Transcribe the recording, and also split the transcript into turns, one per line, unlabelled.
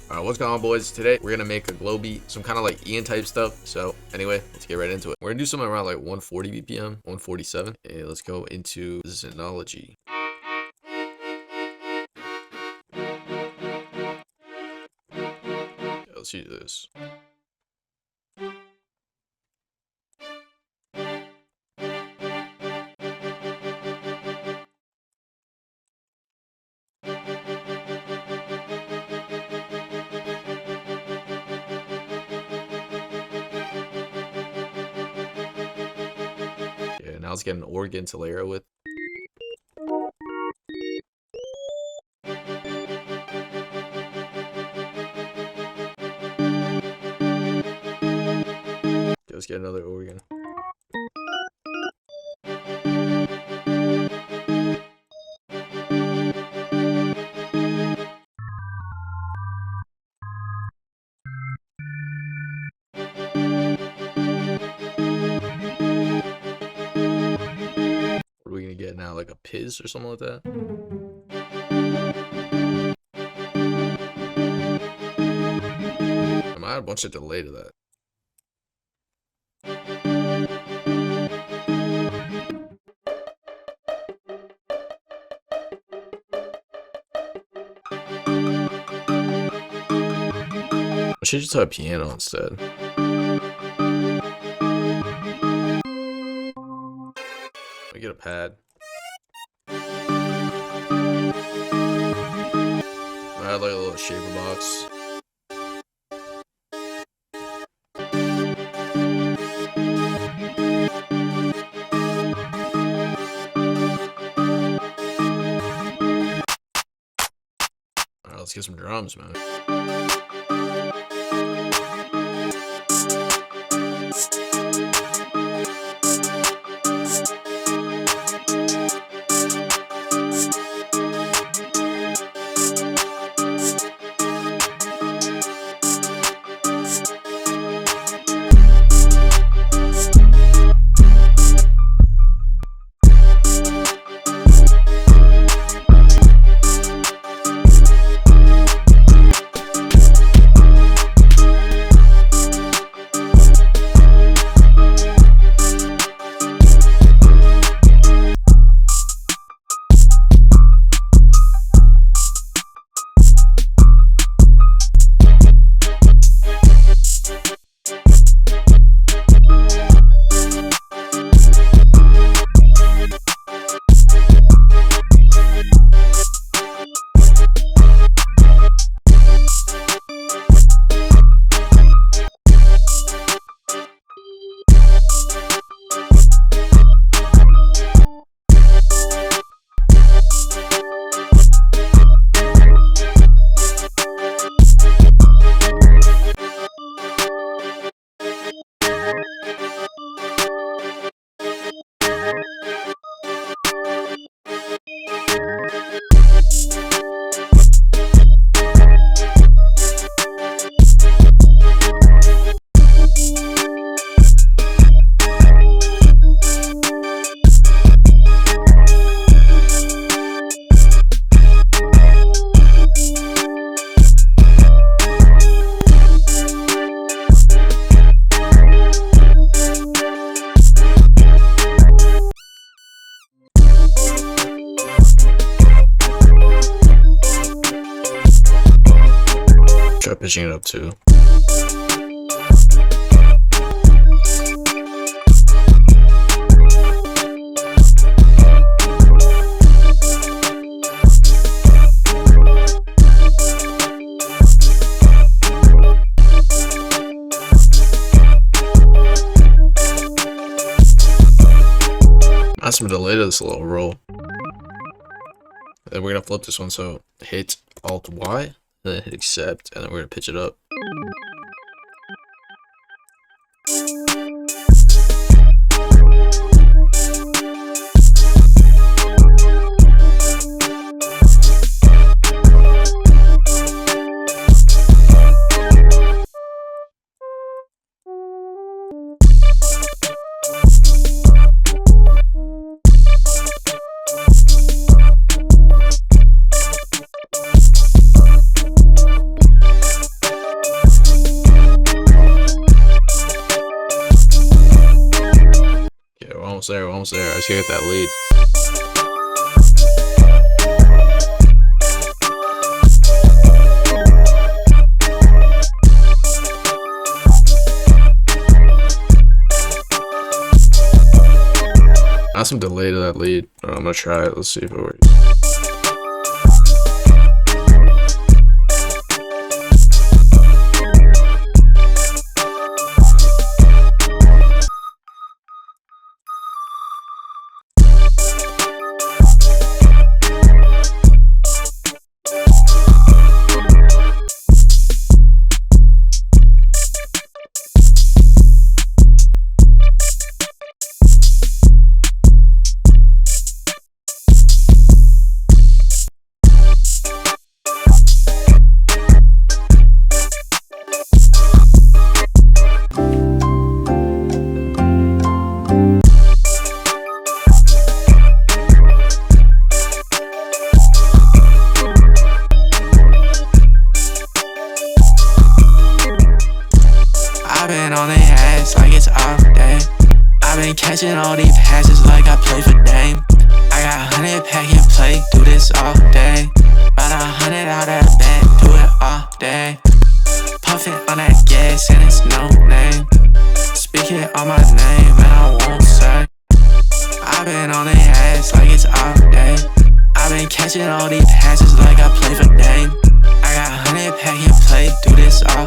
Alright, what's going on, boys? Today we're gonna make a glow beat, some kind of like Ian type stuff. So anyway, let's get right into it. We're gonna do something around like 140 BPM, 147. And let's go into Xenology. Let's use this. Yeah, now let's get an organ to layer with. Let's get another organ. What are we gonna get now? Like a pizz or something like that? I might add a bunch of delay to that. I should just have a piano instead. Let me get a pad. I had like a little shaper box. Alright, let's get some drums, man. Try pitching it up too. Add some delay to this little roll. Then we're gonna flip this one, so hit Alt Y. Then hit accept, and then we're gonna pitch it up. there. We're almost there. I just gotta get that lead. Add some delay to that lead. I'm gonna try it. Let's see if it works.
On their ass like it's off day. I've been catching all these passes like I play for Dame. I got 100 pack and play, do this all day. About 100 out of the bag, do it all day. Puffin' on that gas and it's no name. Speaking on my name and I won't say. I've been on their ass like it's off day. I've been catching all these passes like I play for Dame. I got 100 pack and play, do this all